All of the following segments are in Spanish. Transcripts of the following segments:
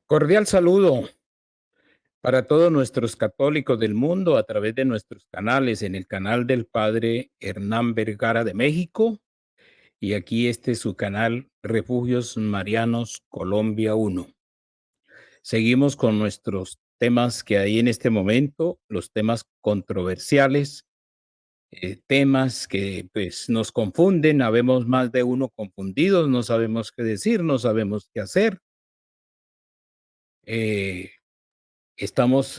Cordial saludo para todos nuestros católicos del mundo a través de nuestros canales, en el canal del Padre Hernán Vergara de México y aquí este es su canal Refugios Marianos Colombia 1. Seguimos con nuestros temas que hay en este momento, los temas controversiales, temas que pues nos confunden, habemos más de uno confundidos, no sabemos qué decir, no sabemos qué hacer. Eh, estamos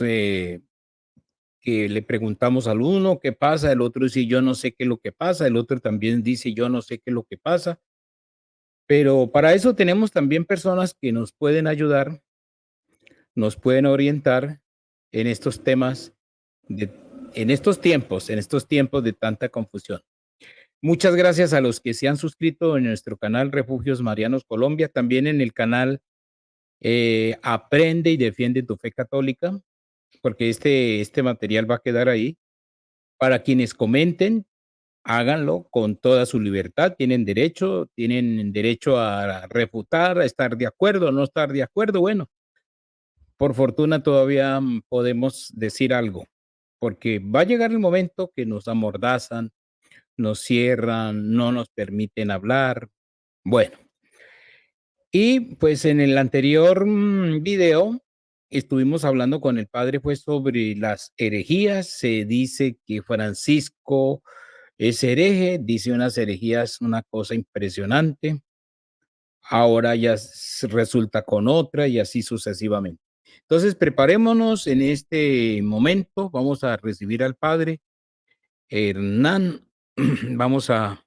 que le preguntamos al uno qué pasa, el otro dice yo no sé qué es lo que pasa, el otro también dice yo no sé qué es lo que pasa, pero para eso tenemos también personas que nos pueden ayudar, nos pueden orientar en estos temas, de, en estos tiempos de tanta confusión. Muchas gracias a los que se han suscrito en nuestro canal Refugios Marianos Colombia, también en el canal Aprende y Defiende tu Fe Católica, porque este material va a quedar ahí. Para quienes comenten, háganlo con toda su libertad, tienen derecho a refutar, a estar de acuerdo, a no estar de acuerdo. Bueno, por fortuna todavía podemos decir algo, porque va a llegar el momento que nos amordazan, nos cierran, no nos permiten hablar. Bueno, y pues en el anterior video estuvimos hablando con el padre pues sobre las herejías. Se dice que Francisco es hereje, dice unas herejías, una cosa impresionante. Ahora ya resulta con otra y así sucesivamente. Entonces, preparémonos en este momento. Vamos a recibir al padre Hernán. Vamos a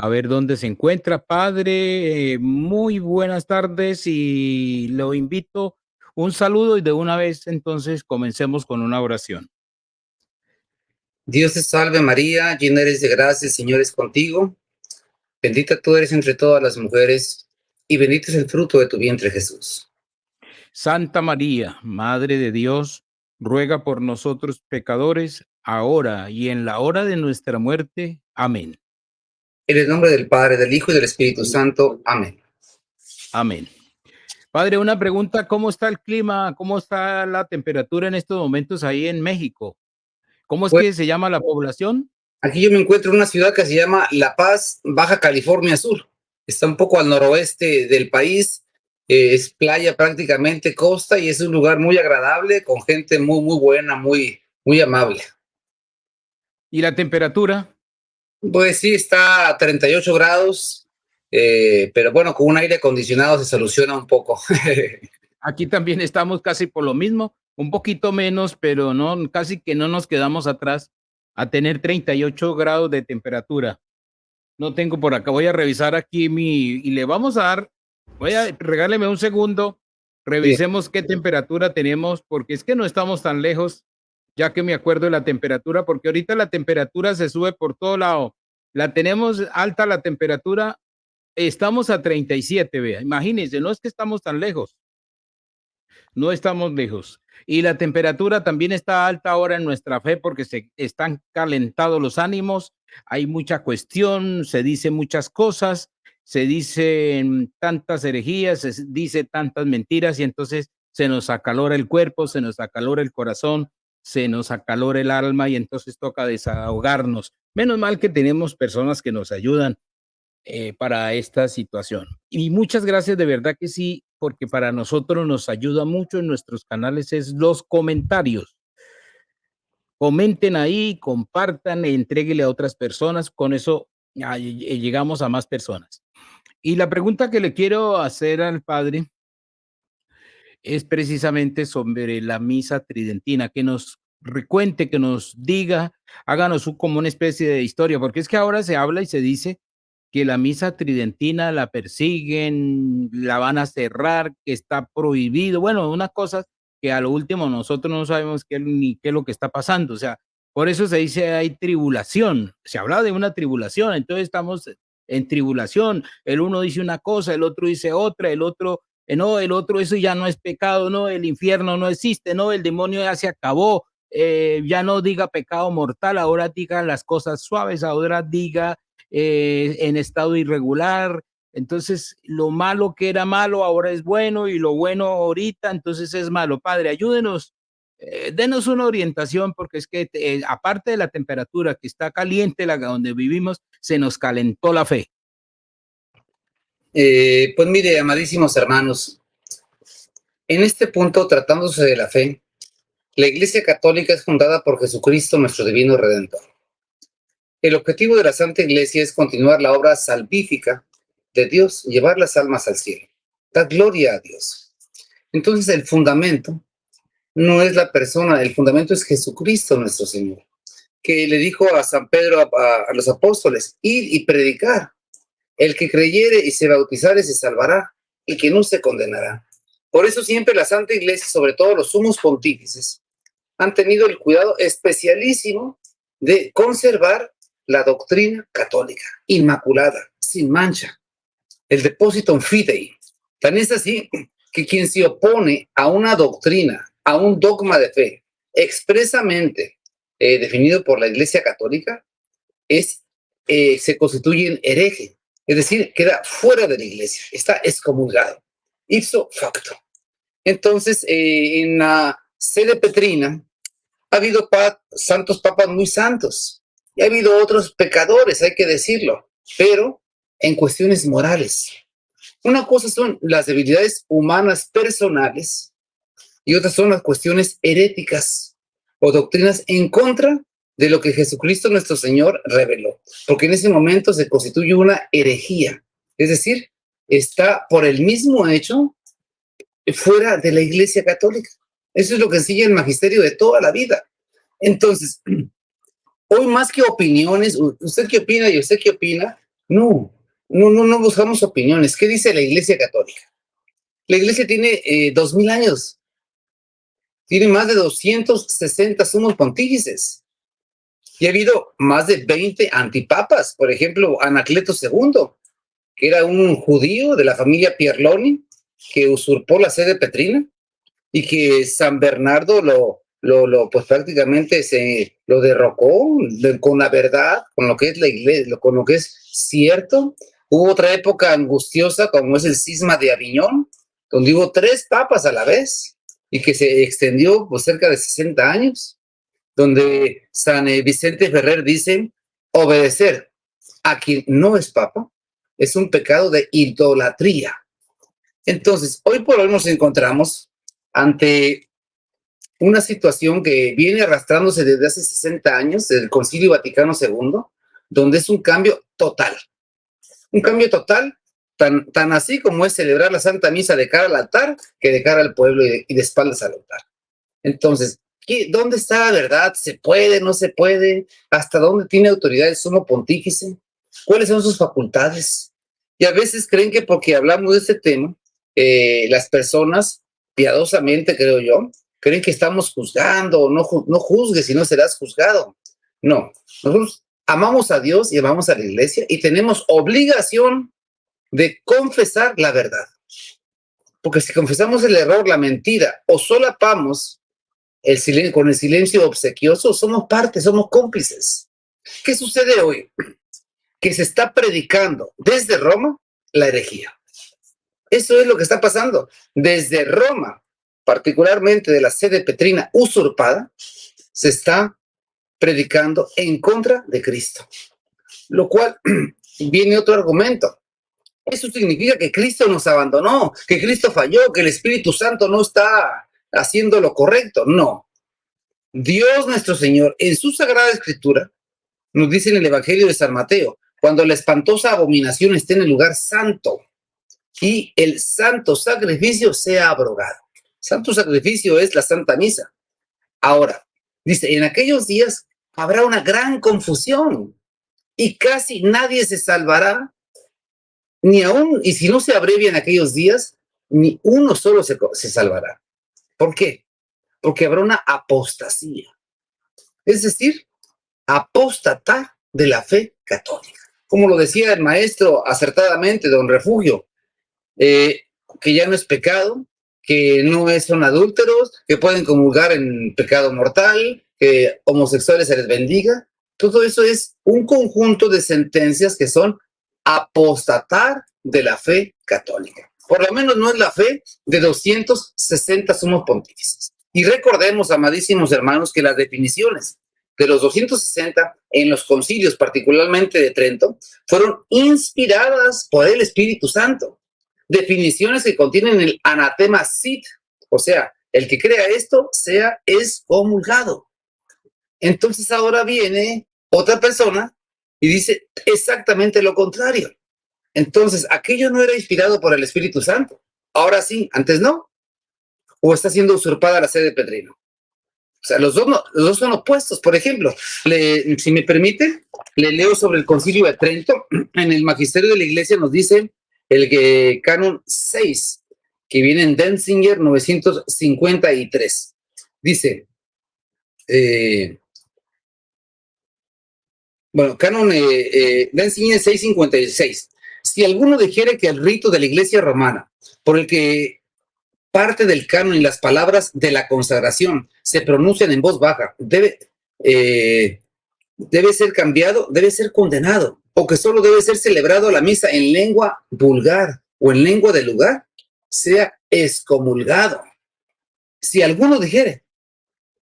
ver dónde se encuentra. Padre, muy buenas tardes y lo invito un saludo y de una vez entonces comencemos con una oración. Dios te salve María, llena eres de gracia, el Señor es contigo. Bendita tú eres entre todas las mujeres y bendito es el fruto de tu vientre Jesús. Santa María, Madre de Dios, ruega por nosotros pecadores, ahora y en la hora de nuestra muerte. Amén. En el nombre del Padre, del Hijo y del Espíritu Santo. Amén. Amén. Padre, una pregunta, ¿cómo está el clima? ¿Cómo está la temperatura en estos momentos ahí en México? ¿Cómo es Pues que se llama la población? aquí yo me encuentro en una ciudad que se llama La Paz, Baja California Sur. Está un poco al noroeste del país. Es playa prácticamente, costa, y es un lugar muy agradable, con gente muy, muy buena, muy amable. ¿Y la temperatura? Pues sí, está a 38 grados, pero bueno, con un aire acondicionado se soluciona un poco. Aquí también estamos casi por lo mismo, un poquito menos, pero no, casi que no nos quedamos atrás a tener 38 grados de temperatura. No tengo por acá, voy a revisar aquí y le vamos a dar, regáleme un segundo, Sí. revisemos qué temperatura tenemos, porque es que no estamos tan lejos, ya que me acuerdo de la temperatura, porque ahorita la temperatura se sube por todo lado. La tenemos alta la temperatura, estamos a 37, vea, imagínense, no es que estamos tan lejos. No estamos lejos. Y la temperatura también está alta ahora en nuestra fe porque se están calentados los ánimos, hay mucha cuestión, se dicen muchas cosas, se dicen tantas herejías, se dice tantas mentiras y entonces se nos acalora el cuerpo, se nos acalora el corazón, se nos acalora el alma y entonces toca desahogarnos. Menos mal que tenemos personas que nos ayudan para esta situación. Y muchas gracias, de verdad que sí, porque para nosotros nos ayuda mucho en nuestros canales es los comentarios. Comenten ahí, compartan, entréguele a otras personas, con eso llegamos a más personas. Y la pregunta que le quiero hacer al padre es precisamente sobre la misa tridentina, que nos recuente, que nos diga, háganos como una especie de historia, porque es que ahora se habla y se dice que la misa tridentina la persiguen, la van a cerrar, que está prohibido. Bueno, unas cosas que a lo último nosotros no sabemos qué, ni qué es lo que está pasando. O sea, por eso se dice hay tribulación. Se habla de una tribulación, entonces estamos en tribulación. El uno dice una cosa, el otro dice otra, el otro, no, el otro, eso ya no es pecado, no, el infierno no existe, no, el demonio ya se acabó. Ya no diga pecado mortal, ahora diga las cosas suaves, ahora diga en estado irregular, Entonces, lo malo que era malo ahora es bueno y lo bueno ahorita entonces es malo. Padre, ayúdenos, denos una orientación porque es que aparte de la temperatura que está caliente, donde vivimos, se nos calentó la fe. Pues mire, amadísimos hermanos, en este punto, tratándose de la fe, la Iglesia Católica es fundada por Jesucristo, nuestro divino Redentor. El objetivo de la Santa Iglesia es continuar la obra salvífica de Dios, llevar las almas al cielo. Da gloria a Dios. Entonces, el fundamento no es la persona, el fundamento es Jesucristo, nuestro Señor, que le dijo a San Pedro, a los apóstoles, ir y predicar. El que creyere y se bautizare se salvará, y que no se condenará. Por eso siempre la Santa Iglesia, sobre todo los sumos pontífices, han tenido el cuidado especialísimo de conservar la doctrina católica, inmaculada, sin mancha, el depositum fidei. Tan es así que quien se opone a una doctrina, a un dogma de fe, expresamente definido por la Iglesia Católica, se constituye en hereje, es decir, queda fuera de la Iglesia, está excomulgado, ipso facto. Entonces, en la sede petrina ha habido santos papas muy santos y ha habido otros pecadores, hay que decirlo, pero en cuestiones morales. Una cosa son las debilidades humanas personales y otras son las cuestiones heréticas o doctrinas en contra de lo que Jesucristo nuestro Señor reveló, porque en ese momento se constituye una herejía, es decir, está por el mismo hecho fuera de la Iglesia Católica. Eso es lo que enseña el magisterio de toda la vida. Entonces, hoy más que opiniones, ¿usted qué opina y usted qué opina? No buscamos opiniones. ¿Qué dice la Iglesia Católica? La Iglesia tiene 2000 años, tiene más de 260 sumos pontífices y ha habido más de 20 antipapas. Por ejemplo, Anacleto II, que era un judío de la familia Pierloni, que usurpó la sede petrina y que San Bernardo pues prácticamente lo derrocó con la verdad, con lo que es la iglesia, con lo que es cierto. Hubo otra época angustiosa como es el cisma de Aviñón, donde hubo 3 papas a la vez y que se extendió por cerca de 60 años, donde San Vicente Ferrer dice, obedecer a quien no es papa es un pecado de idolatría. Entonces, hoy por hoy nos encontramos ante una situación que viene arrastrándose desde hace 60 años, desde el Concilio Vaticano II, donde es un cambio total. Un cambio total, tan así como es celebrar la Santa Misa de cara al altar, que de cara al pueblo y de espaldas al altar. Entonces, ¿dónde está la verdad? ¿Se puede, no se puede? ¿Hasta dónde tiene autoridad el sumo pontífice? ¿Cuáles son sus facultades? Y a veces creen que porque hablamos de este tema, las personas, piadosamente creo yo, creen que estamos juzgando, no juzgues si no serás juzgado. No, nosotros amamos a Dios y amamos a la Iglesia y tenemos obligación de confesar la verdad. Porque si confesamos el error, la mentira o solapamos con el silencio obsequioso, somos parte, somos cómplices. ¿Qué sucede hoy? Que se está predicando desde Roma la herejía. Eso es lo que está pasando. Desde Roma, particularmente de la sede petrina usurpada, se está predicando en contra de Cristo. Lo cual viene otro argumento. Eso significa que Cristo nos abandonó, que Cristo falló, que el Espíritu Santo no está haciendo lo correcto. No. Dios nuestro Señor, en su Sagrada Escritura, nos dice en el Evangelio de San Mateo, cuando la espantosa abominación esté en el lugar santo y el santo sacrificio sea abrogado. Santo sacrificio es la Santa Misa. Ahora, dice, en aquellos días habrá una gran confusión y casi nadie se salvará, ni aún, y si no se abrevia en aquellos días, ni uno solo se salvará. ¿Por qué? Porque habrá una apostasía. Es decir, apostatar de la fe católica. Como lo decía el maestro acertadamente, don Refugio, que ya no es pecado, que no son adúlteros, que pueden comulgar en pecado mortal, que homosexuales se les bendiga. Todo eso es un conjunto de sentencias que son apostatar de la fe católica. Por lo menos no es la fe de 260 sumos pontífices. Y recordemos, amadísimos hermanos, que las definiciones de los 260 en los concilios, particularmente de Trento, fueron inspiradas por el Espíritu Santo. Definiciones que contienen el anatema sit, o sea, el que crea esto sea excomulgado. Entonces ahora viene otra persona y dice exactamente lo contrario. Entonces, aquello no era inspirado por el Espíritu Santo. Ahora sí, antes no. O está siendo usurpada la sede petrina. O sea, los dos son opuestos. Por ejemplo, si me permite, le leo sobre el Concilio de Trento. En el Magisterio de la Iglesia nos dice el Canon 6, que viene en Denzinger 953. Dice, Canon Denzinger 656. Si alguno dijere que el rito de la Iglesia romana, por el que parte del canon y las palabras de la consagración se pronuncian en voz baja, debe ser cambiado, debe ser condenado, o que solo debe ser celebrado la misa en lengua vulgar o en lengua del lugar, sea excomulgado. Si alguno dijere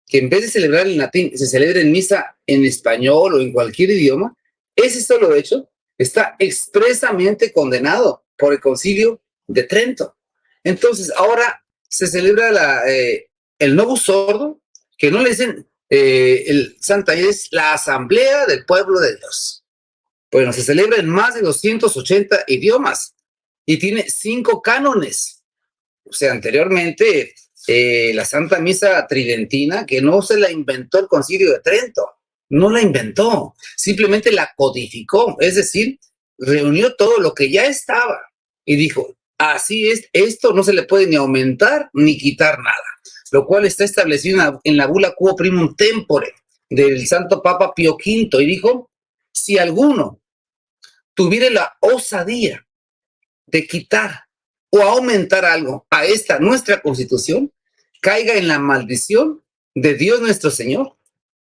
que en vez de celebrar en latín, se celebre en misa en español o en cualquier idioma, ese solo hecho está expresamente condenado por el Concilio de Trento. Entonces, ahora se celebra el Novus Ordo, que no le dicen el Santa, es la Asamblea del Pueblo de Dios. Bueno, se celebra en más de 280 idiomas y tiene 5 cánones. O sea, anteriormente la Santa Misa Tridentina, que no se la inventó el Concilio de Trento, no la inventó, simplemente la codificó, es decir, reunió todo lo que ya estaba y dijo, así es, esto no se le puede ni aumentar ni quitar nada, lo cual está establecido en la bula Quo Primum Tempore del Santo Papa Pío V, y dijo, si alguno tuviera la osadía de quitar o aumentar algo a esta nuestra Constitución, caiga en la maldición de Dios nuestro Señor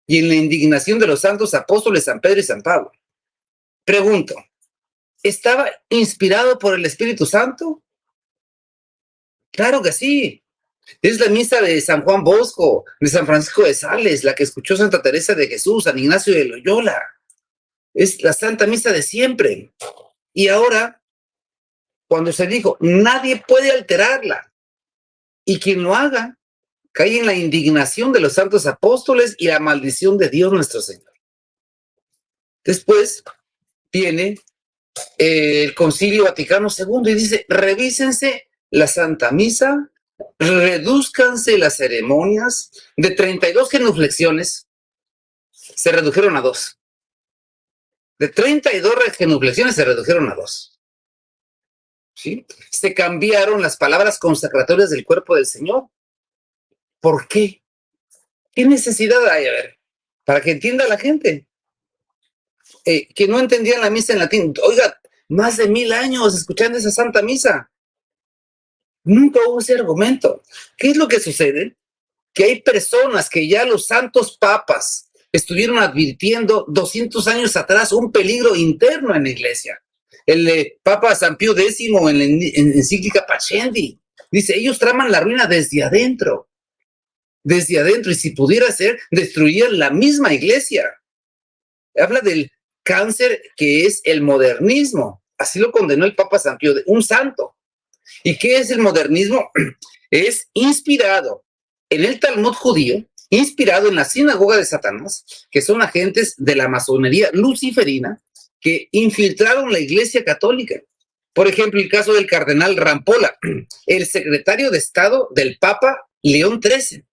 y en la indignación de los santos apóstoles San Pedro y San Pablo. Pregunto, ¿estaba inspirado por el Espíritu Santo? Claro que sí. Es la misa de San Juan Bosco, de San Francisco de Sales, la que escuchó Santa Teresa de Jesús, San Ignacio de Loyola. Es la Santa Misa de siempre. Y ahora, cuando se dijo, nadie puede alterarla, y quien lo haga, cae en la indignación de los santos apóstoles y la maldición de Dios nuestro Señor. Después viene el Concilio Vaticano II y dice, revísense la Santa Misa, redúzcanse las ceremonias, de 32 genuflexiones se redujeron a 2. De 32 genuflexiones se redujeron a 2. ¿Sí? Se cambiaron las palabras consacratorias del cuerpo del Señor. ¿Por qué? ¿Qué necesidad hay? A ver, para que entienda la gente. Que no entendían la misa en latín. Oiga, más de 1000 años escuchando esa Santa Misa. Nunca hubo ese argumento. ¿Qué es lo que sucede? Que hay personas que ya los santos papas estuvieron advirtiendo 200 años atrás un peligro interno en la iglesia. El Papa San Pío X en la encíclica Pascendi dice, ellos traman la ruina desde adentro, y si pudiera ser, destruirían la misma iglesia. Habla del cáncer que es el modernismo, así lo condenó el Papa San Pío, un santo. ¿Y qué es el modernismo? Es inspirado en el Talmud judío, inspirado en la sinagoga de Satanás, que son agentes de la masonería luciferina que infiltraron la Iglesia Católica. Por ejemplo, el caso del cardenal Rampolla, el secretario de Estado del Papa León XIII,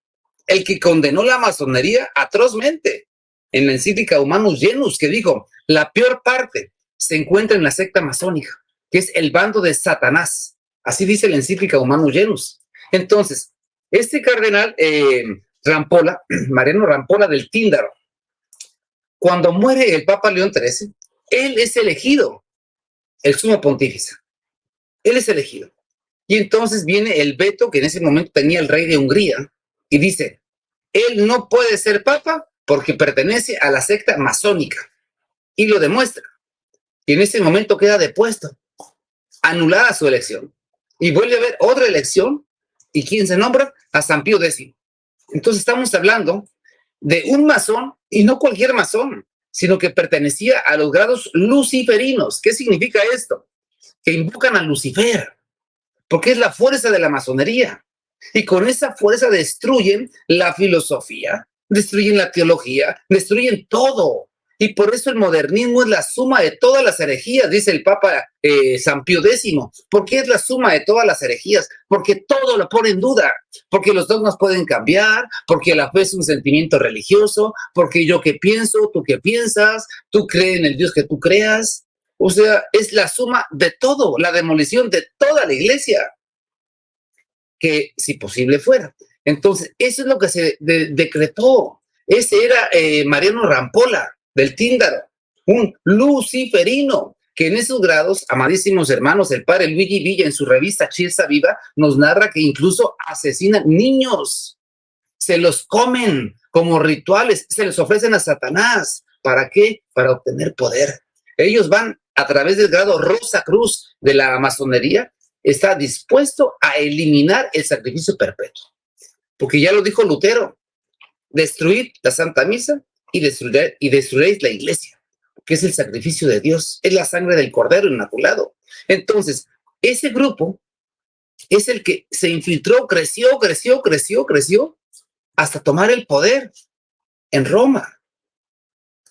el que condenó la masonería atrozmente en la encíclica Humanus Genus, que dijo, la peor parte se encuentra en la secta masónica, que es el bando de Satanás. Así dice la encíclica Humanus Genus. Entonces, este cardenal Rampolla, Mariano Rampolla del Tíndaro, cuando muere el Papa León XIII, él es elegido el sumo pontífice. Él es elegido. Y entonces viene el veto que en ese momento tenía el rey de Hungría y dice, él no puede ser papa porque pertenece a la secta masónica. Y lo demuestra. Y en ese momento queda depuesto. anulada su elección. Y vuelve a haber otra elección. ¿Y quién se nombra? A San Pío X. Entonces estamos hablando de un masón, y no cualquier masón, sino que pertenecía a los grados luciferinos. ¿Qué significa esto? Que invocan a Lucifer, porque es la fuerza de la masonería. Y con esa fuerza destruyen la filosofía, destruyen la teología, destruyen todo. Y por eso el modernismo es la suma de todas las herejías, dice el Papa San Pío X. ¿Por qué es la suma de todas las herejías? Porque todo lo pone en duda, porque los dogmas pueden cambiar, porque la fe es un sentimiento religioso, porque yo qué pienso, tú qué piensas, tú crees en el Dios que tú creas. O sea, es la suma de todo, la demolición de toda la iglesia, que si posible fuera. Entonces, eso es lo que se decretó. Ese era Mariano Rampola, del Tíndaro, un luciferino, que en esos grados, amadísimos hermanos, el padre Luigi Villa en su revista Chilza Viva nos narra que incluso asesinan niños, se los comen como rituales, se les ofrecen a Satanás. ¿Para qué? Para obtener poder. Ellos van a través del grado Rosa Cruz de la masonería, está dispuesto a eliminar el sacrificio perpetuo. Porque ya lo dijo Lutero, destruid la Santa Misa y destruiréis la iglesia, que es el sacrificio de Dios, es la sangre del Cordero Inmaculado. Entonces, ese grupo es el que se infiltró, creció, hasta tomar el poder en Roma.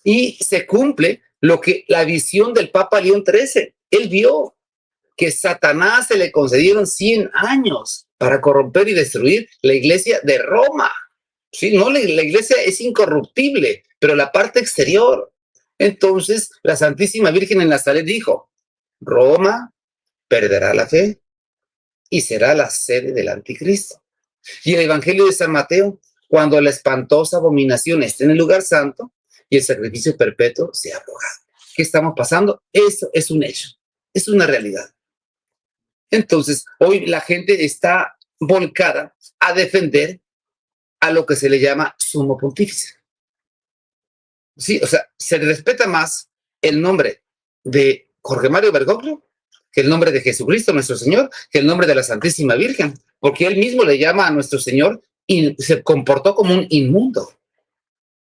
Y se cumple lo que la visión del Papa León XIII. Él vio que Satanás se le concedieron 100 años para corromper y destruir la iglesia de Roma. Sí, no, la iglesia es incorruptible, pero la parte exterior. Entonces, la Santísima Virgen en Nazaret dijo, Roma perderá la fe y será la sede del anticristo. Y el Evangelio de San Mateo, cuando la espantosa abominación esté en el lugar santo y el sacrificio perpetuo sea abrogado. ¿Qué estamos pasando? Eso es un hecho, es una realidad. Entonces, hoy la gente está volcada a defender a lo que se le llama sumo pontífice. Sí, o sea, se respeta más el nombre de Jorge Mario Bergoglio que el nombre de Jesucristo, nuestro Señor, que el nombre de la Santísima Virgen, porque él mismo le llama a nuestro Señor y se comportó como un inmundo,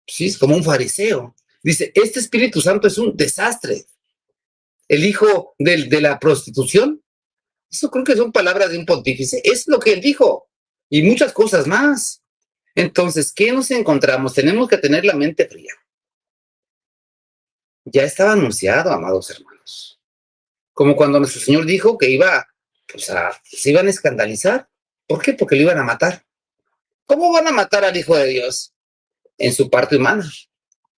¿sí? Como un fariseo. Dice, este Espíritu Santo es un desastre. El hijo de la prostitución, eso creo que son palabras de un pontífice, es lo que él dijo, y muchas cosas más. Entonces, ¿qué nos encontramos? Tenemos que tener la mente fría. Ya estaba anunciado, amados hermanos. Como cuando nuestro Señor dijo que se iban a escandalizar. ¿Por qué? Porque lo iban a matar. ¿Cómo van a matar al Hijo de Dios? En su parte humana.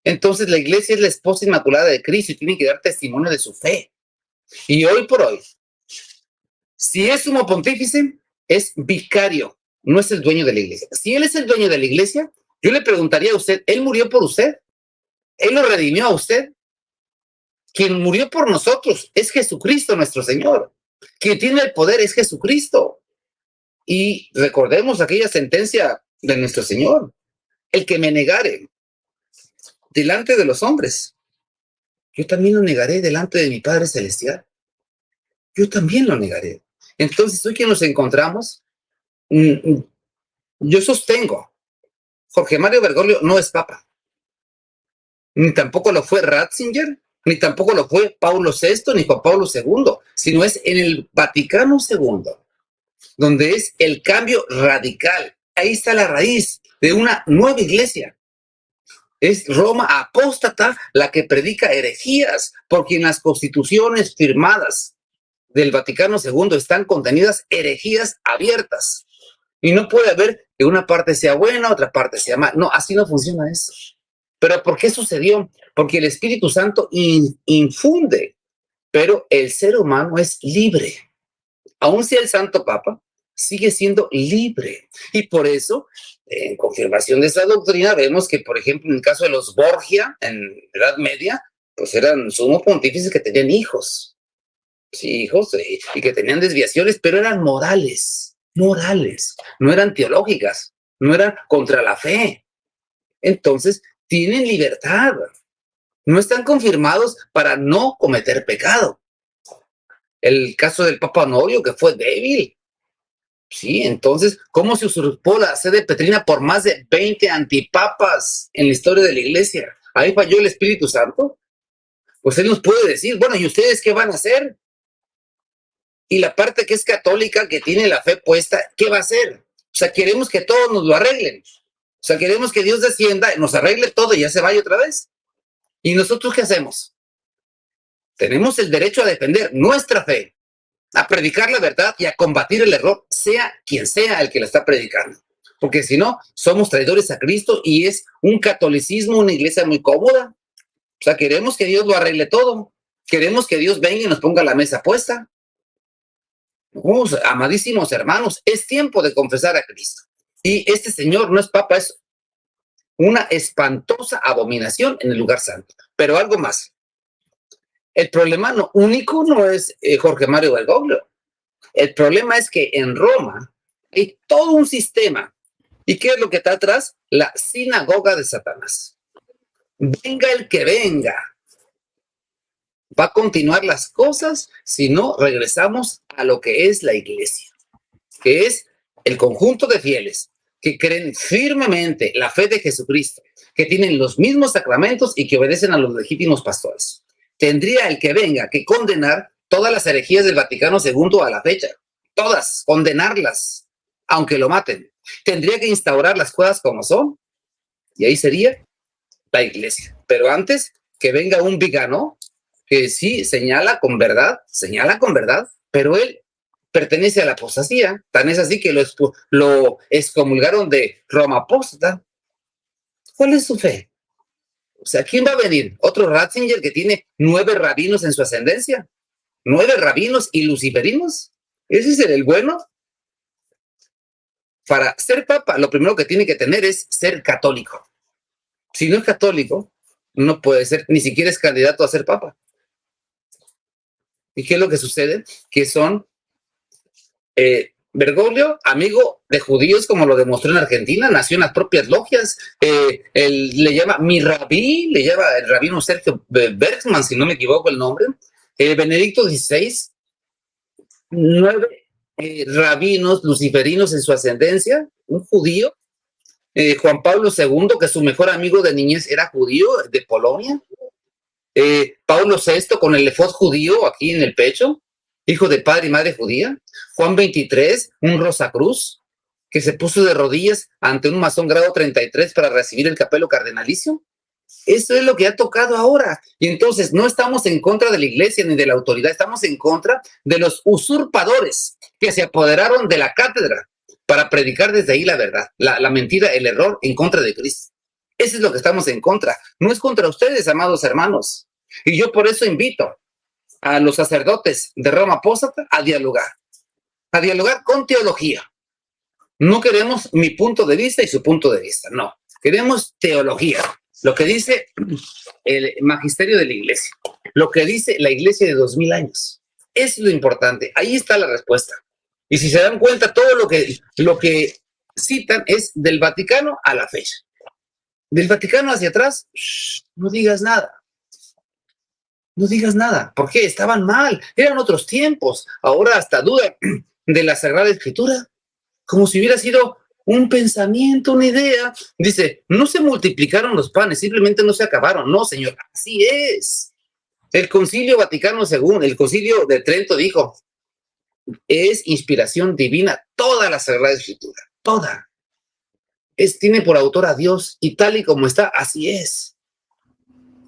Entonces la iglesia es la esposa inmaculada de Cristo y tiene que dar testimonio de su fe. Y hoy por hoy, si es sumo pontífice, es vicario, no es el dueño de la iglesia. Si él es el dueño de la iglesia, yo le preguntaría a usted, ¿él murió por usted? ¿Él lo redimió a usted? Quien murió por nosotros es Jesucristo nuestro Señor. Quien tiene el poder es Jesucristo. Y recordemos aquella sentencia de nuestro Señor. El que me negare delante de los hombres, yo también lo negaré delante de mi Padre Celestial. Yo también lo negaré. Entonces, hoy que nos encontramos, yo sostengo, Jorge Mario Bergoglio no es papa. Ni tampoco lo fue Ratzinger, ni tampoco lo fue Paulo VI, ni Juan Pablo II, sino es en el Vaticano II, donde es el cambio radical. Ahí está la raíz de una nueva iglesia. Es Roma apóstata la que predica herejías, porque en las constituciones firmadas del Vaticano II están contenidas herejías abiertas. Y no puede haber que una parte sea buena, otra parte sea mala. No, así no funciona eso. ¿Pero por qué sucedió? Porque el Espíritu Santo infunde, pero el ser humano es libre. Aun si el Santo Papa sigue siendo libre. Y por eso, en confirmación de esa doctrina, vemos que, por ejemplo, en el caso de los Borgia, en Edad Media, pues eran sumos pontífices que tenían hijos. Sí, hijos, y que tenían desviaciones, pero eran morales, no eran teológicas, no eran contra la fe. Entonces, tienen libertad, no están confirmados para no cometer pecado. El caso del Papa Honorio, que fue débil. Sí, entonces, ¿cómo se usurpó la sede petrina por más de 20 antipapas en la historia de la iglesia? Ahí falló el Espíritu Santo. Pues él nos puede decir, bueno, ¿y ustedes qué van a hacer? Y la parte que es católica, que tiene la fe puesta, ¿qué va a hacer? O sea, queremos que todos nos lo arreglen. O sea, queremos que Dios descienda, nos arregle todo y ya se vaya otra vez. ¿Y nosotros qué hacemos? Tenemos el derecho a defender nuestra fe, a predicar la verdad y a combatir el error, sea quien sea el que la está predicando. Porque si no, somos traidores a Cristo y es un catolicismo, una iglesia muy cómoda. O sea, queremos que Dios lo arregle todo. Queremos que Dios venga y nos ponga la mesa puesta. Amadísimos hermanos, es tiempo de confesar a Cristo. Y este señor no es papa, es una espantosa abominación en el lugar santo. Pero algo más. El problema único no es Jorge Mario Bergoglio. El problema es que en Roma hay todo un sistema. ¿Y qué es lo que está atrás? La sinagoga de Satanás. Venga el que venga. Va a continuar las cosas si no regresamos a lo que es la iglesia, que es el conjunto de fieles que creen firmemente la fe de Jesucristo, que tienen los mismos sacramentos y que obedecen a los legítimos pastores. Tendría el que venga que condenar todas las herejías del Vaticano II a la fecha, todas, condenarlas, aunque lo maten. Tendría que instaurar las cosas como son, y ahí sería la iglesia. Pero antes que venga un vigano que sí señala con verdad, pero él pertenece a la apostasía. Tan es así que lo excomulgaron de Roma apóstata. ¿Cuál es su fe? O sea, ¿quién va a venir? ¿Otro Ratzinger que tiene 9 rabinos en su ascendencia? ¿9 rabinos y luciferinos? ¿Ese es el bueno? Para ser papa, lo primero que tiene que tener es ser católico. Si no es católico, no puede ser, ni siquiera es candidato a ser papa. ¿Y qué es lo que sucede? Que son Bergoglio, amigo de judíos, como lo demostró en Argentina, nació en las propias logias. Él le llama mi rabí, le llama el rabino Sergio Bergman, si no me equivoco el nombre. Benedicto XVI, 9 rabinos luciferinos en su ascendencia, un judío. Juan Pablo II, que su mejor amigo de niñez era judío, de Polonia. Pablo VI con el efod judío aquí en el pecho, hijo de padre y madre judía. Juan XXIII, un Rosacruz, que se puso de rodillas ante un masón grado 33 para recibir el capelo cardenalicio. Eso es lo que ha tocado ahora. Y entonces no estamos en contra de la iglesia ni de la autoridad, estamos en contra de los usurpadores que se apoderaron de la cátedra para predicar desde ahí la verdad, la mentira, el error en contra de Cristo. Eso es lo que estamos en contra. No es contra ustedes, amados hermanos. Y yo por eso invito a los sacerdotes de Roma Apóstata a dialogar con teología. No queremos mi punto de vista y su punto de vista, no. Queremos teología, lo que dice el magisterio de la iglesia, lo que dice la iglesia de 2000 años. Es lo importante, ahí está la respuesta. Y si se dan cuenta, todo lo que citan es del Vaticano a la fecha. Del Vaticano hacia atrás, no digas nada. No digas nada. ¿Por qué? Estaban mal. Eran otros tiempos. Ahora hasta duda de la Sagrada Escritura. Como si hubiera sido un pensamiento, una idea. Dice, no se multiplicaron los panes, simplemente no se acabaron. No, señor, así es. El Concilio Vaticano II, el Concilio de Trento dijo, es inspiración divina toda la Sagrada Escritura. Toda. Tiene por autor a Dios y tal y como está, así es.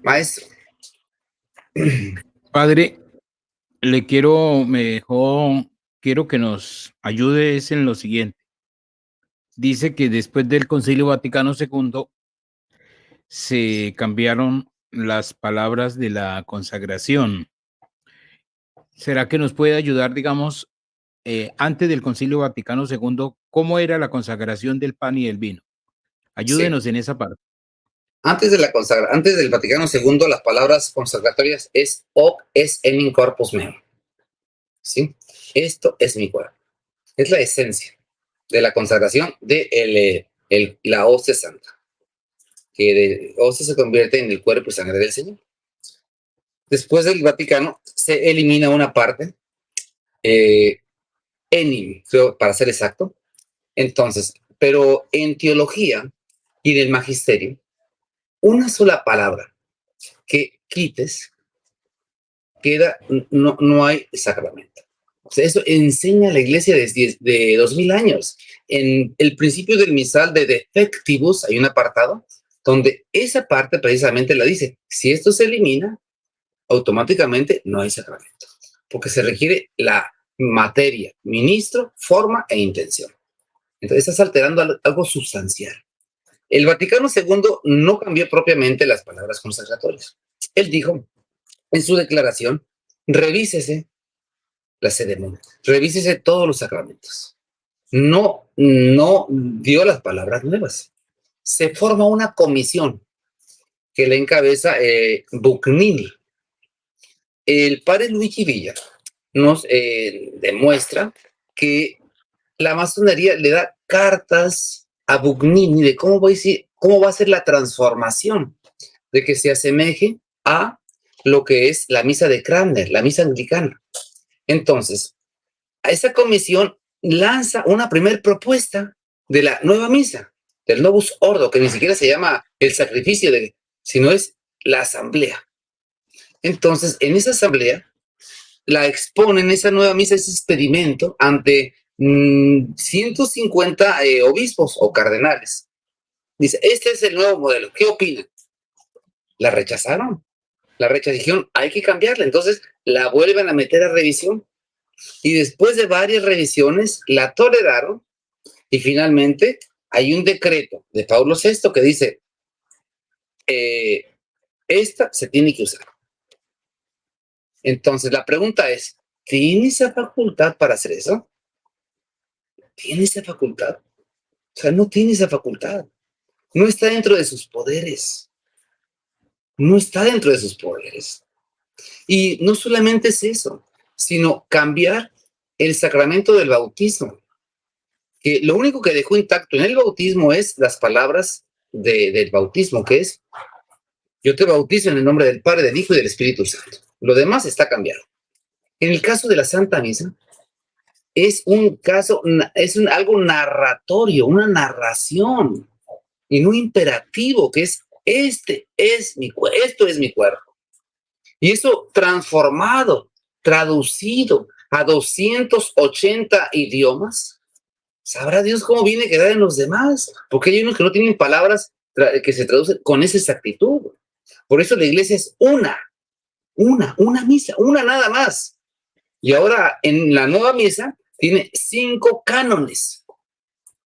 Maestro. Padre, quiero que nos ayudes en lo siguiente. Dice que después del Concilio Vaticano II se cambiaron las palabras de la consagración. ¿Será que nos puede ayudar, digamos, antes del Concilio Vaticano II, cómo era la consagración del pan y del vino? Ayúdenos Sí. en esa parte. Antes del Vaticano II, las palabras consagratorias es hoc es enim corpus meum. ¿Sí? Esto es mi cuerpo. Es la esencia de la consagración de la hostia santa. Que de hostia se convierte en el cuerpo y sangre del Señor. Después del Vaticano se elimina una parte enim, creo, para ser exacto. Entonces, pero en teología y en el magisterio, una sola palabra que quites, queda, no hay sacramento. O sea, eso enseña la iglesia desde de 2000 años. En el principio del misal de defectivus hay un apartado donde esa parte precisamente la dice. Si esto se elimina, automáticamente no hay sacramento, porque se requiere la materia, ministro, forma e intención. Entonces estás alterando algo sustancial. El Vaticano II no cambió propiamente las palabras consagratorias. Él dijo en su declaración, revísese la ceremonia, revísese todos los sacramentos. No dio las palabras nuevas. Se forma una comisión que le encabeza Bucnini. El padre Luigi Villa nos demuestra que la masonería le da cartas a Bucnini de cómo va a ser la transformación, de que se asemeje a lo que es la misa de Cranmer, la misa anglicana. Entonces, a esa comisión lanza una primer propuesta de la nueva misa, del Novus Ordo, que ni siquiera se llama el sacrificio, sino es la asamblea. Entonces, en esa asamblea, la exponen esa nueva misa, ese experimento, ante 150 obispos o cardenales. Dice, este es el nuevo modelo, ¿qué opinan? La rechazaron, dijeron, hay que cambiarla. Entonces, la vuelven a meter a revisión. Y después de varias revisiones, la toleraron y finalmente hay un decreto de Pablo VI que dice, esta se tiene que usar. Entonces, la pregunta es, ¿tiene esa facultad para hacer eso? ¿Tiene esa facultad? O sea, no tiene esa facultad. No está dentro de sus poderes. No está dentro de sus poderes. Y no solamente es eso, sino cambiar el sacramento del bautismo. Que lo único que dejó intacto en el bautismo es las palabras del bautismo, que es, yo te bautizo en el nombre del Padre, del Hijo y del Espíritu Santo. Lo demás está cambiado. En el caso de la Santa Misa, es un caso, algo narratorio, una narración, y no imperativo, que es, esto es mi cuerpo. Y eso transformado, traducido a 280 idiomas, sabrá Dios cómo viene a quedar en los demás, porque hay unos que no tienen palabras que se traducen con esa exactitud. Por eso la iglesia es una misa, una nada más. Y ahora en la nueva misa tiene 5 cánones.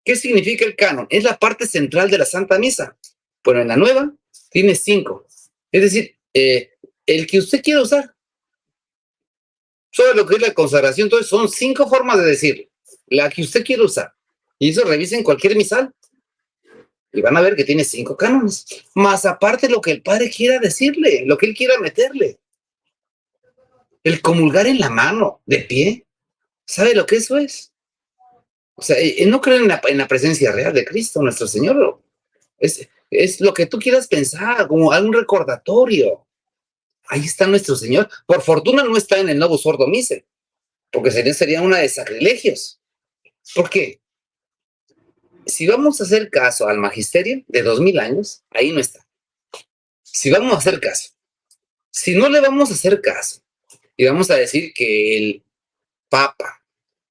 ¿Qué significa el canon? Es la parte central de la Santa Misa. Bueno, en la nueva tiene 5. Es decir, el que usted quiera usar. Sobre lo que es la consagración, entonces son 5 formas de decirlo. La que usted quiera usar. Y eso revisen cualquier misal. Y van a ver que tiene 5 cánones. Más aparte lo que el padre quiera decirle, lo que él quiera meterle. El comulgar en la mano, de pie. ¿Sabe lo que eso es? O sea, no creen en la presencia real de Cristo, nuestro Señor. Es lo que tú quieras pensar, como algún recordatorio. Ahí está nuestro Señor. Por fortuna no está en el Novus Ordo Missae, porque sería una de sacrilegios. ¿Por qué? Si vamos a hacer caso al magisterio de 2000 años, ahí no está. Si vamos a hacer caso. Si no le vamos a hacer caso y vamos a decir que el Papa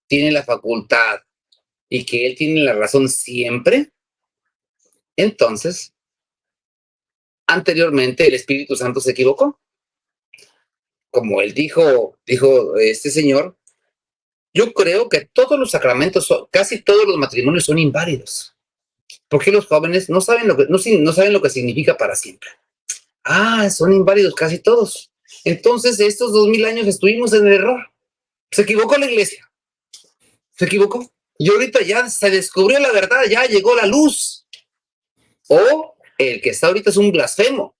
tiene la facultad y que él tiene la razón siempre, entonces, anteriormente el Espíritu Santo se equivocó. Como él dijo este señor, yo creo que todos los sacramentos, casi todos los matrimonios son inválidos, porque los jóvenes no saben no saben lo que significa para siempre. Ah, son inválidos casi todos. Entonces, estos 2000 años estuvimos en el error. Se equivocó la iglesia. Se equivocó. Y ahorita ya se descubrió la verdad, ya llegó la luz. O el que está ahorita es un blasfemo.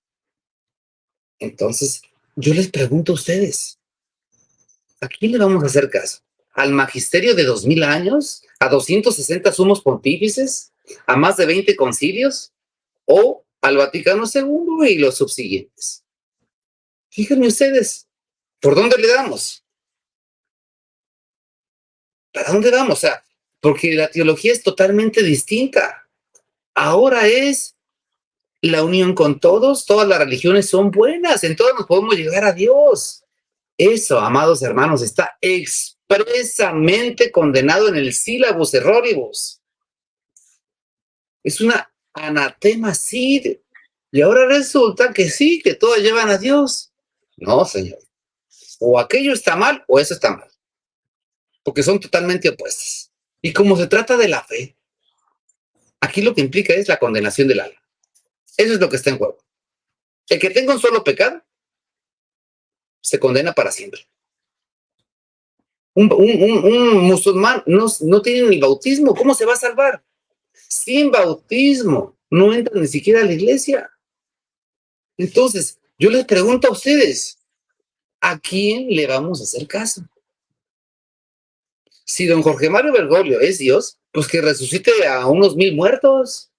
Entonces, yo les pregunto a ustedes, ¿a quién le vamos a hacer caso? ¿Al magisterio de 2000 años? ¿A 260 sumos pontífices? ¿A más de 20 concilios? ¿O al Vaticano II y los subsiguientes? Fíjense ustedes, ¿por dónde le damos? ¿Para dónde vamos? O sea, porque la teología es totalmente distinta. Ahora es la unión con todos, todas las religiones son buenas, en todas nos podemos llegar a Dios. Eso, amados hermanos, está expresamente condenado en el sílabus erroribus. Es una anatema sid. Y ahora resulta que sí, que todas llevan a Dios. No, Señor. O aquello está mal o eso está mal. Porque son totalmente opuestas. Y como se trata de la fe, aquí lo que implica es la condenación del alma. Eso es lo que está en juego. El que tenga un solo pecado se condena para siempre. Un musulmán no tiene ni bautismo. ¿Cómo se va a salvar? Sin bautismo. No entra ni siquiera a la iglesia. Entonces, yo les pregunto a ustedes, ¿a quién le vamos a hacer caso? Si don Jorge Mario Bergoglio es Dios, pues que resucite a unos 1000 muertos,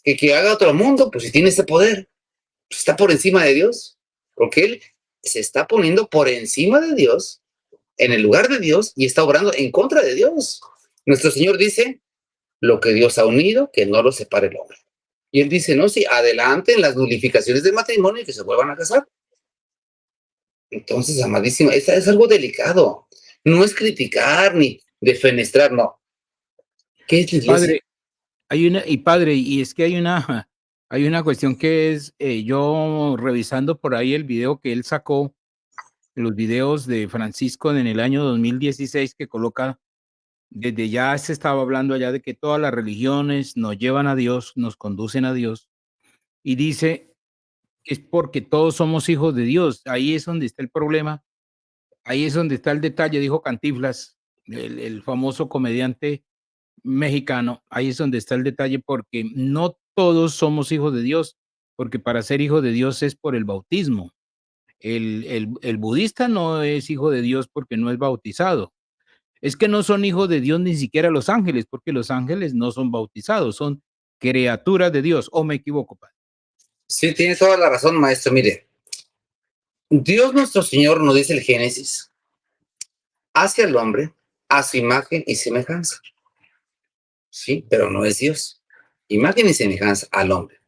que haga otro mundo, pues si tiene ese poder, pues está por encima de Dios, porque él se está poniendo por encima de Dios, en el lugar de Dios, y está obrando en contra de Dios. Nuestro Señor dice, lo que Dios ha unido, que no lo separe el hombre. Y él dice, no, sí, adelante en las nulificaciones del matrimonio y que se vuelvan a casar. Entonces, amadísima, es algo delicado. No es criticar ni defenestrar, no. ¿Qué es la iglesia? Padre, padre, y es que hay una cuestión que es, yo revisando por ahí el video que él sacó, los videos de Francisco en el año 2016 que coloca, desde ya se estaba hablando allá de que todas las religiones nos llevan a Dios, nos conducen a Dios, y dice que es porque todos somos hijos de Dios. Ahí es donde está el problema, ahí es donde está el detalle, dijo Cantinflas, el famoso comediante mexicano, ahí es donde está el detalle, porque no todos somos hijos de Dios, porque para ser hijo de Dios es por el bautismo. El budista no es hijo de Dios porque no es bautizado. Es que no son hijos de Dios ni siquiera los ángeles, porque los ángeles no son bautizados, son criaturas de Dios. ¿O me equivoco, padre? Sí, tienes toda la razón, maestro. Mire, Dios nuestro Señor, nos dice el Génesis, hace al hombre a su imagen y semejanza. Sí, pero no es Dios. Imagen y semejanza al hombre.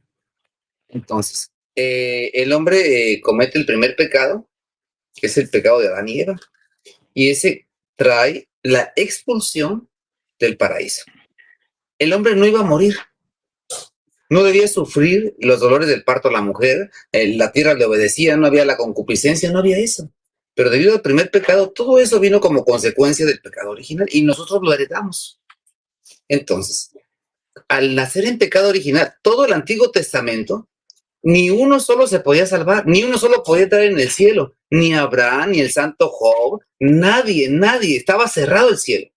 Entonces, el hombre comete el primer pecado, que es el pecado de Adán y Eva, y ese trae la expulsión del paraíso. El hombre no iba a morir, no debía sufrir los dolores del parto a la mujer, la tierra le obedecía, no había la concupiscencia, no había eso. Pero debido al primer pecado, todo eso vino como consecuencia del pecado original y nosotros lo heredamos. Entonces, al nacer en pecado original, todo el Antiguo Testamento, ni uno solo se podía salvar, ni uno solo podía entrar en el cielo, ni Abraham, ni el santo Job, nadie, estaba cerrado el cielo.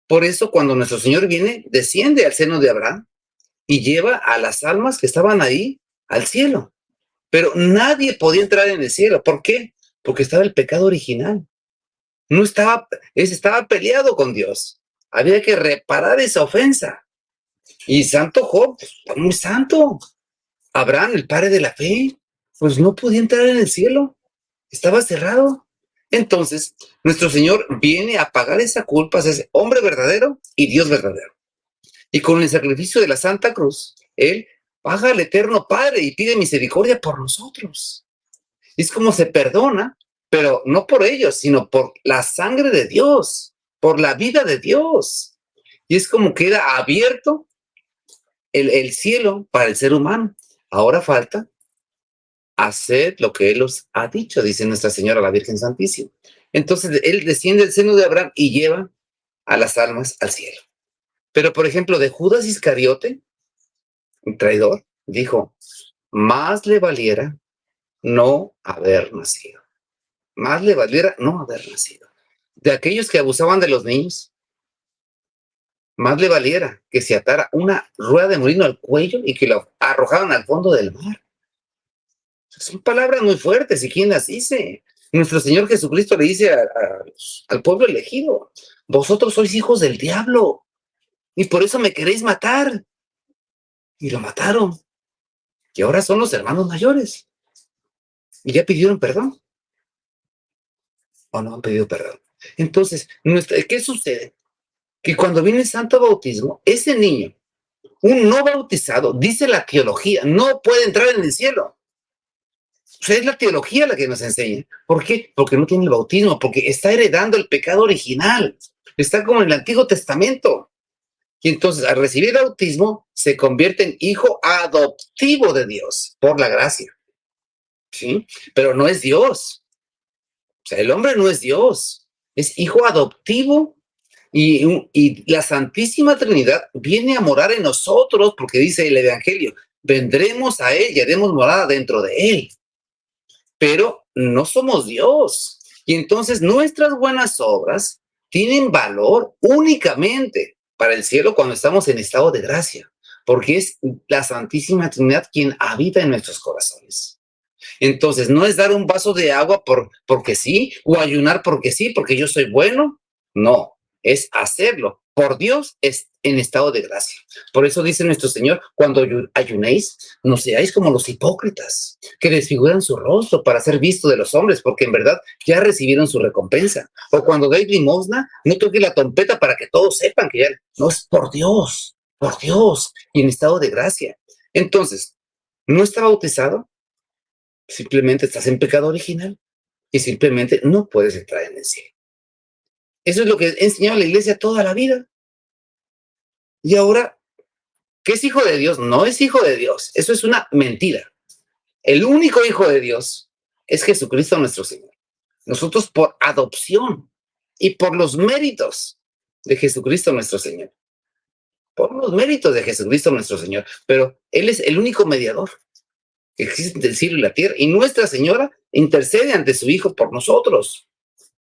Por eso cuando nuestro Señor viene, desciende al seno de Abraham y lleva a las almas que estaban ahí al cielo. Pero nadie podía entrar en el cielo. ¿Por qué? Porque estaba el pecado original. No estaba, estaba peleado con Dios. Había que reparar esa ofensa. Y santo Job, pues, muy santo. Abraham, el padre de la fe, pues no podía entrar en el cielo. Estaba cerrado. Entonces, nuestro Señor viene a pagar esa culpa, es hombre verdadero y Dios verdadero. Y con el sacrificio de la Santa Cruz, Él paga al Eterno Padre y pide misericordia por nosotros. Es como se perdona, pero no por ellos, sino por la sangre de Dios, por la vida de Dios. Y es como queda abierto el cielo para el ser humano. Ahora falta hacer lo que Él os ha dicho, dice Nuestra Señora, la Virgen Santísima. Entonces, Él desciende del seno de Abraham y lleva a las almas al cielo. Pero, por ejemplo, de Judas Iscariote, un traidor, dijo, más le valiera no haber nacido. Más le valiera no haber nacido. De aquellos que abusaban de los niños, más le valiera que se atara una rueda de molino al cuello y que lo arrojaran al fondo del mar. Son palabras muy fuertes, ¿y quién las dice? Nuestro Señor Jesucristo le dice al pueblo elegido, vosotros sois hijos del diablo y por eso me queréis matar. Y lo mataron. Y ahora son los hermanos mayores. Y ya pidieron perdón. ¿O no han pedido perdón? Entonces, ¿qué sucede? Que cuando viene el santo bautismo, ese niño, un no bautizado, dice la teología, no puede entrar en el cielo. O sea, es la teología la que nos enseña. ¿Por qué? Porque no tiene el bautismo, porque está heredando el pecado original. Está como en el Antiguo Testamento. Y entonces, al recibir el bautismo, se convierte en hijo adoptivo de Dios por la gracia. ¿Sí? Pero no es Dios. O sea, el hombre no es Dios. Es hijo adoptivo y la Santísima Trinidad viene a morar en nosotros porque dice el Evangelio, vendremos a Él y haremos morada dentro de Él. Pero no somos Dios. Y entonces nuestras buenas obras tienen valor únicamente para el cielo cuando estamos en estado de gracia, porque es la Santísima Trinidad quien habita en nuestros corazones. Entonces, no es dar un vaso de agua porque sí, o ayunar porque sí, porque yo soy bueno. No, es hacerlo por Dios es en estado de gracia. Por eso dice nuestro Señor, cuando ayunéis, no seáis como los hipócritas, que desfiguran su rostro para ser visto de los hombres, porque en verdad ya recibieron su recompensa. O cuando deis limosna, no toque la trompeta para que todos sepan que ya no es por Dios, y en estado de gracia. Entonces, ¿no está bautizado? Simplemente estás en pecado original y simplemente no puedes entrar en el cielo. Eso es lo que ha enseñado la iglesia toda la vida. Y ahora, ¿qué es hijo de Dios? No es hijo de Dios. Eso es una mentira. El único hijo de Dios es Jesucristo nuestro Señor. Nosotros por adopción y por los méritos de Jesucristo nuestro Señor. Por los méritos de Jesucristo nuestro Señor. Pero Él es el único mediador que existe entre el cielo y la tierra. Y Nuestra Señora intercede ante su Hijo por nosotros.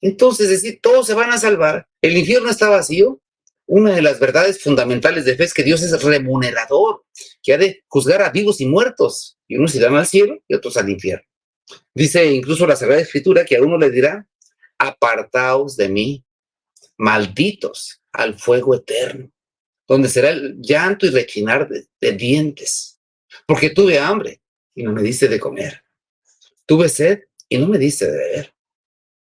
Entonces, es decir, todos se van a salvar. El infierno está vacío. Una de las verdades fundamentales de fe es que Dios es remunerador, que ha de juzgar a vivos y muertos. Y unos irán al cielo y otros al infierno. Dice incluso la Sagrada Escritura que a uno le dirá, apartaos de mí, malditos, al fuego eterno, donde será el llanto y rechinar de dientes. Porque tuve hambre y no me diste de comer. Tuve sed y no me diste de beber.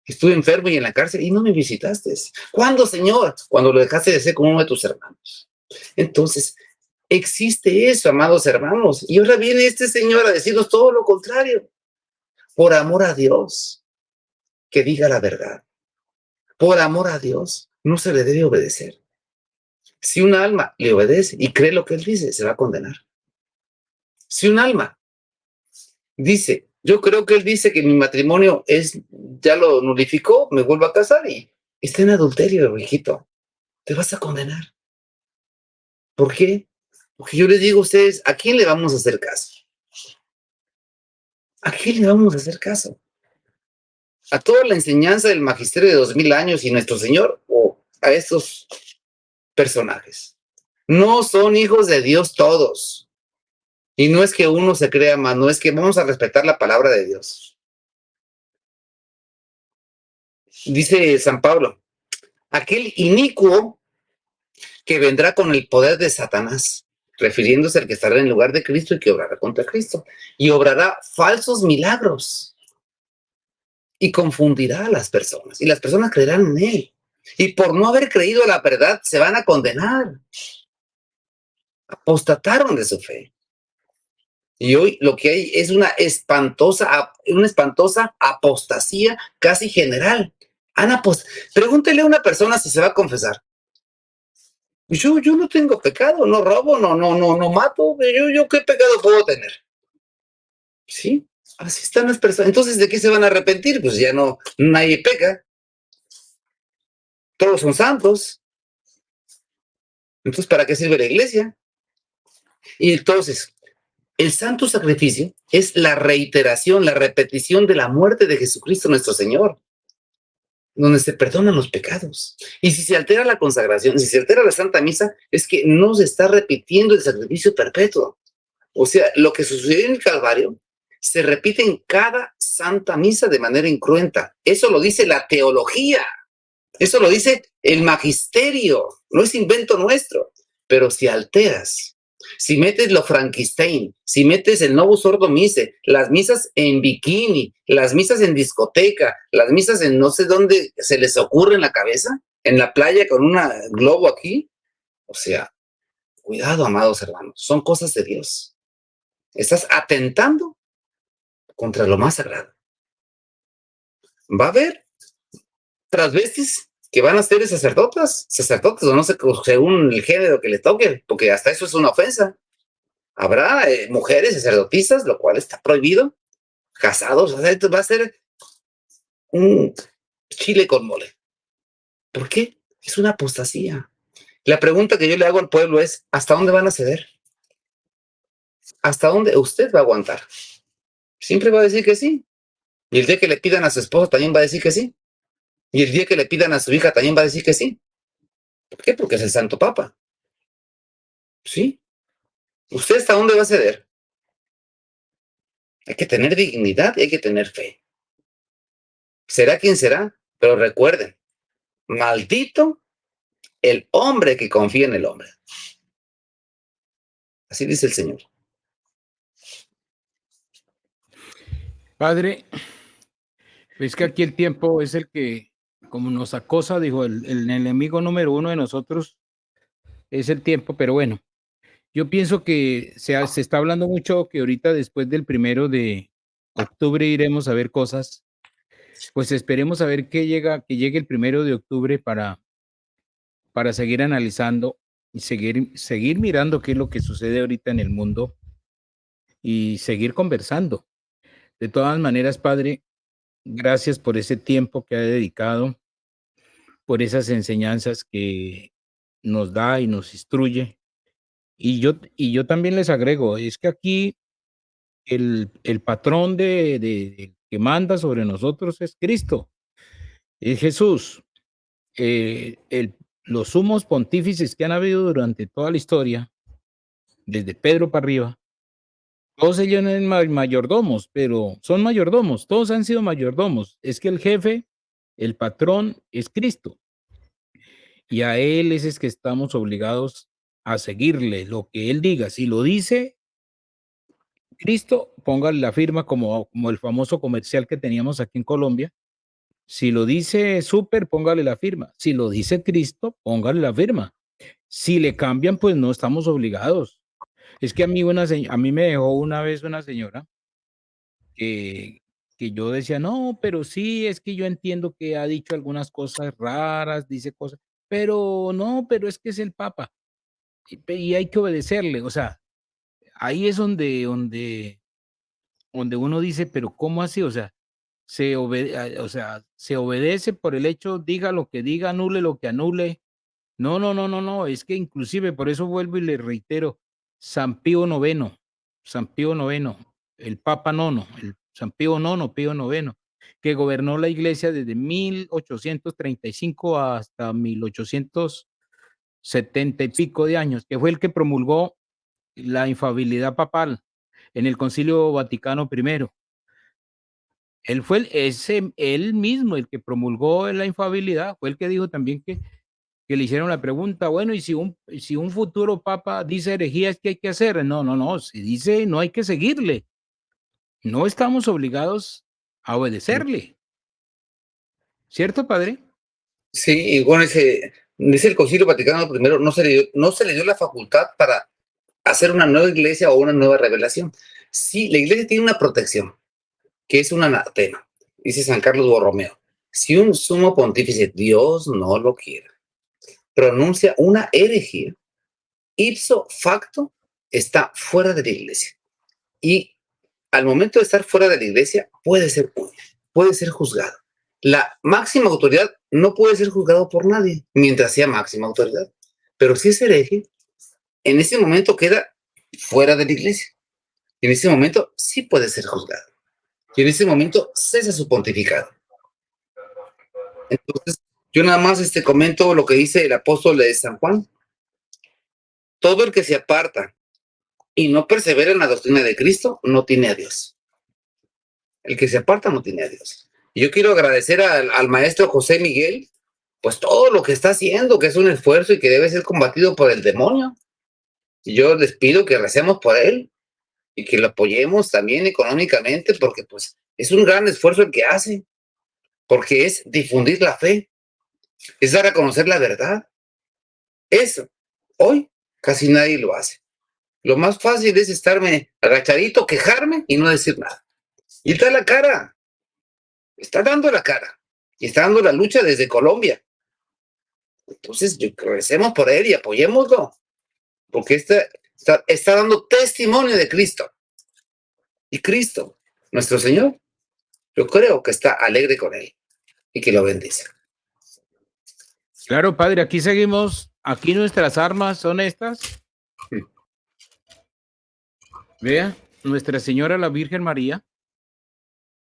Estuve enfermo y en la cárcel y no me visitaste. ¿Cuándo, Señor? Cuando lo dejaste de ser como uno de tus hermanos. Entonces, existe eso, amados hermanos. Y ahora viene este Señor a decirnos todo lo contrario. Por amor a Dios, que diga la verdad. Por amor a Dios, no se le debe obedecer. Si un alma le obedece y cree lo que él dice, se va a condenar. Si un alma dice, yo creo que él dice que mi matrimonio ya lo nulificó, me vuelvo a casar y está en adulterio, hijito, te vas a condenar. ¿Por qué? Porque yo les digo a ustedes, ¿a quién le vamos a hacer caso? ¿A quién le vamos a hacer caso? ¿A toda la enseñanza del magisterio de 2000 años y nuestro Señor o a estos personajes? No son hijos de Dios todos. Y no es que uno se crea más, no es que vamos a respetar la palabra de Dios. Dice San Pablo, aquel inicuo que vendrá con el poder de Satanás, refiriéndose al que estará en lugar de Cristo y que obrará contra Cristo, y obrará falsos milagros y confundirá a las personas, y las personas creerán en él. Y por no haber creído a la verdad, se van a condenar. Apostataron de su fe. Y hoy lo que hay es una espantosa apostasía casi general. Pregúntele a una persona si se va a confesar. Yo no tengo pecado, no robo, no mato. ¿Yo qué pecado puedo tener? Sí, así están las personas. Entonces, ¿de qué se van a arrepentir? Pues ya nadie peca. Todos son santos. Entonces, ¿para qué sirve la iglesia? Y entonces, el santo sacrificio es la reiteración, la repetición de la muerte de Jesucristo nuestro Señor, donde se perdonan los pecados. Y si se altera la consagración, si se altera la Santa Misa, es que no se está repitiendo el sacrificio perpetuo. O sea, lo que sucedió en el Calvario se repite en cada Santa Misa de manera incruenta. Eso lo dice la teología, eso lo dice el magisterio, no es invento nuestro. Pero si alteras si metes lo Frankenstein, si metes el Novus Ordo Mise, las misas en bikini, las misas en discoteca, las misas en no sé dónde se les ocurre en la cabeza, en la playa con un globo aquí, o sea, cuidado, amados hermanos, son cosas de Dios. Estás atentando contra lo más sagrado. Va a haber transvestis que van a ser sacerdotes o no sé, según el género que le toque, porque hasta eso es una ofensa. Habrá mujeres sacerdotisas, lo cual está prohibido, casados, o sea, esto va a ser un chile con mole. ¿Por qué? Es una apostasía. La pregunta que yo le hago al pueblo es, ¿hasta dónde van a ceder? ¿Hasta dónde usted va a aguantar? Siempre va a decir que sí. Y el día que le pidan a su esposo también va a decir que sí. Y el día que le pidan a su hija también va a decir que sí. ¿Por qué? Porque es el Santo Papa. ¿Sí? ¿Usted hasta dónde va a ceder? Hay que tener dignidad y hay que tener fe. Será quien será, pero recuerden, maldito el hombre que confía en el hombre. Así dice el Señor. Padre, es que aquí el tiempo es el que, como nos acosa, dijo, el enemigo número uno de nosotros es el tiempo, pero bueno, yo pienso que se está hablando mucho que ahorita después del 1 de octubre iremos a ver cosas, pues esperemos a ver que llegue el 1 de octubre para seguir analizando y seguir mirando qué es lo que sucede ahorita en el mundo y seguir conversando. De todas maneras, Padre, gracias por ese tiempo que ha dedicado, por esas enseñanzas que nos da y nos instruye. Y yo también les agrego, es que aquí el patrón que manda sobre nosotros es Cristo, es Jesús. El los sumos pontífices que han habido durante toda la historia, desde Pedro para arriba, todos ellos eran mayordomos, pero son mayordomos, todos han sido mayordomos. Es que el jefe, el patrón es Cristo, y a Él es que estamos obligados a seguirle lo que Él diga. Si lo dice Cristo, póngale la firma como el famoso comercial que teníamos aquí en Colombia. Si lo dice Super, póngale la firma. Si lo dice Cristo, póngale la firma. Si le cambian, pues no estamos obligados. Es que a mí me dejó una vez una señora que, que yo decía, no, pero sí, es que yo entiendo que ha dicho algunas cosas raras, dice cosas, pero no, pero es que es el Papa y hay que obedecerle. O sea, ahí es donde uno dice, pero ¿cómo así? O sea, se obedece por el hecho, diga lo que diga, anule lo que anule. No, no, no, no, no, es que inclusive por eso vuelvo y le reitero, San Pío noveno, San Pío noveno, el Papa nono, el San Pío nono, Pío noveno, que gobernó la iglesia desde 1835 hasta 1870 y pico de años, que fue el que promulgó la infabilidad papal en el Concilio Vaticano I. Él mismo el que promulgó la infabilidad, fue el que dijo también que le hicieron la pregunta, bueno, y si un futuro papa dice herejías, ¿qué hay que hacer? No, no, no, si dice no hay que seguirle, no estamos obligados a obedecerle, ¿cierto, padre? Sí, y bueno, dice el Concilio Vaticano I, no se le dio la facultad para hacer una nueva iglesia o una nueva revelación. Sí, la iglesia tiene una protección, que es un anatema, dice San Carlos Borromeo. Si un sumo pontífice, Dios no lo quiera, pronuncia una herejía, ipso facto está fuera de la iglesia. Y al momento de estar fuera de la iglesia, puede ser juzgado. La máxima autoridad no puede ser juzgado por nadie mientras sea máxima autoridad. Pero si es hereje, en ese momento queda fuera de la iglesia. En ese momento sí puede ser juzgado. Y en ese momento cesa su pontificado. Entonces, yo nada más comento lo que dice el apóstol de San Juan. Todo el que se aparta y no persevera en la doctrina de Cristo no tiene a Dios. El que se aparta no tiene a Dios. Y yo quiero agradecer al maestro José Miguel, pues todo lo que está haciendo, que es un esfuerzo y que debe ser combatido por el demonio. Y yo les pido que recemos por él y que lo apoyemos también económicamente, porque pues es un gran esfuerzo el que hace, porque es difundir la fe, es dar a conocer la verdad. Eso, hoy casi nadie lo hace. Lo más fácil es estarme agachadito, quejarme y no decir nada. Y está la cara, está dando la cara, y está dando la lucha desde Colombia. Entonces, recemos por él y apoyémoslo, porque está dando testimonio de Cristo. Y Cristo, nuestro Señor, yo creo que está alegre con él y que lo bendice. Claro, padre, aquí seguimos. Aquí nuestras armas son estas. Vea, Nuestra Señora la Virgen María,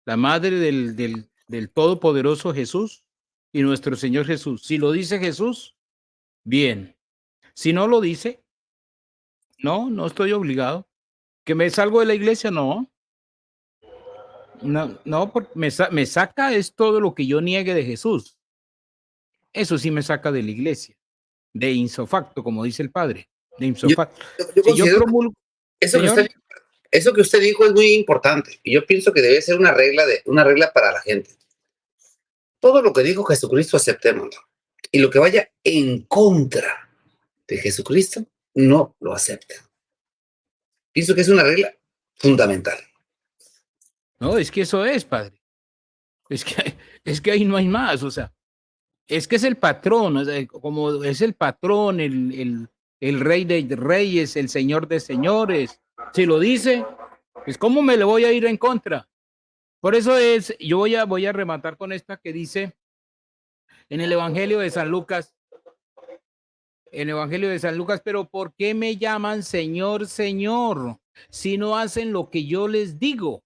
la madre del Todopoderoso Jesús y nuestro Señor Jesús. Si lo dice Jesús, bien. Si no lo dice, no, no estoy obligado. ¿Que me salgo de la iglesia? No. No, no, me saca es todo lo que yo niegue de Jesús. Eso sí me saca de la iglesia, de insofacto, como dice el padre, de Yo, insofacto. yo Si yo considero que promulgo, eso que, señor, eso que usted dijo es muy importante y yo pienso que debe ser una regla para la gente. Todo lo que dijo Jesucristo, aceptémoslo. Y lo que vaya en contra de Jesucristo, no lo acepten. Pienso que es una regla fundamental. no, es que eso es, padre. Es que, es que ahí no hay más, o sea, es que es el patrón, o sea, como es el patrón, el rey de reyes, el señor de señores. Si lo dice, pues ¿cómo me le voy a ir en contra? Por eso es, yo voy a rematar con esta que dice en el Evangelio de San Lucas, en el Evangelio de San Lucas, pero ¿por qué me llaman Señor, Señor, si no hacen lo que yo les digo?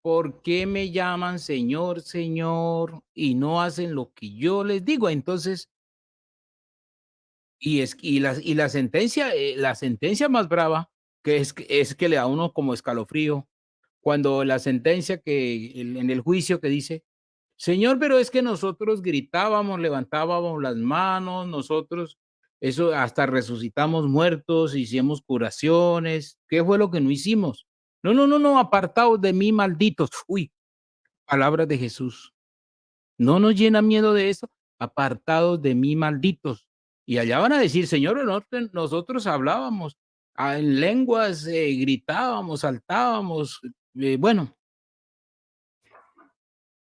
¿Por qué me llaman Señor, Señor y no hacen lo que yo les digo? Entonces, la sentencia más brava, es que le da a uno como escalofrío, cuando la sentencia en el juicio que dice, Señor, pero es que nosotros gritábamos, levantábamos las manos, nosotros, eso hasta resucitamos muertos, hicimos curaciones. ¿Qué fue lo que no hicimos? No, no, no, no, apartados de mí, malditos. Uy, palabras de Jesús. ¿No nos llena miedo de eso? Apartados de mí, malditos. Y allá van a decir, Señor, nosotros hablábamos en lenguas, gritábamos, saltábamos. Bueno,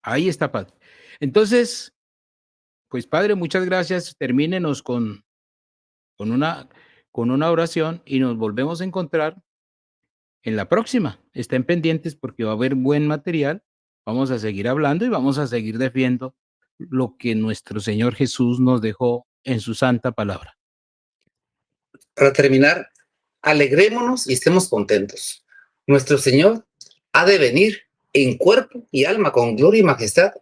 ahí está, Padre. Entonces, pues Padre, muchas gracias. Termínenos con una, con una oración y nos volvemos a encontrar en la próxima. Estén pendientes porque va a haber buen material. Vamos a seguir hablando y vamos a seguir defendiendo lo que nuestro Señor Jesús nos dejó en su santa palabra. Para terminar, alegrémonos y estemos contentos. Nuestro Señor ha de venir en cuerpo y alma, con gloria y majestad,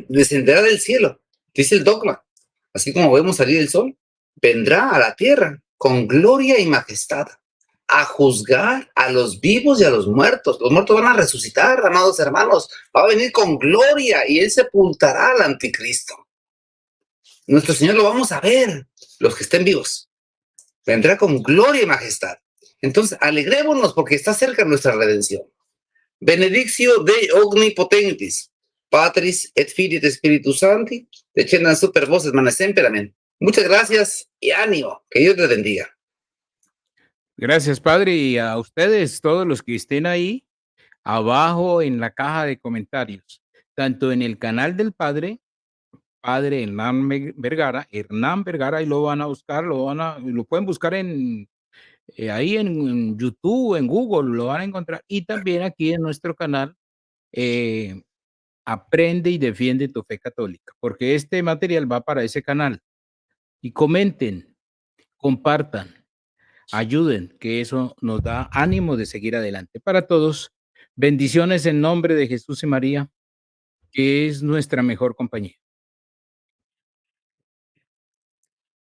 descenderá del cielo, dice el dogma. Así como vemos salir el sol, vendrá a la tierra con gloria y majestad a juzgar a los vivos y a los muertos. Los muertos van a resucitar, amados hermanos. Va a venir con gloria y él sepultará al anticristo. Nuestro Señor lo vamos a ver, los que estén vivos. Vendrá con gloria y majestad. Entonces, alegrémonos porque está cerca nuestra redención. Benedictio Dei omnipotentis, Patris et Filii et Spiritus Sancti, descendan super voces manes semper, amén. Muchas gracias y ánimo. Que Dios les bendiga. Gracias, Padre, y a ustedes, todos los que estén ahí, abajo en la caja de comentarios, tanto en el canal del Padre Hernán Vergara, y lo van a buscar, lo pueden buscar ahí en YouTube, en Google, lo van a encontrar, y también aquí en nuestro canal, Aprende y Defiende tu Fe Católica, porque este material va para ese canal. Y comenten, compartan, ayuden, que eso nos da ánimo de seguir adelante. Para todos, bendiciones en nombre de Jesús y María, que es nuestra mejor compañía.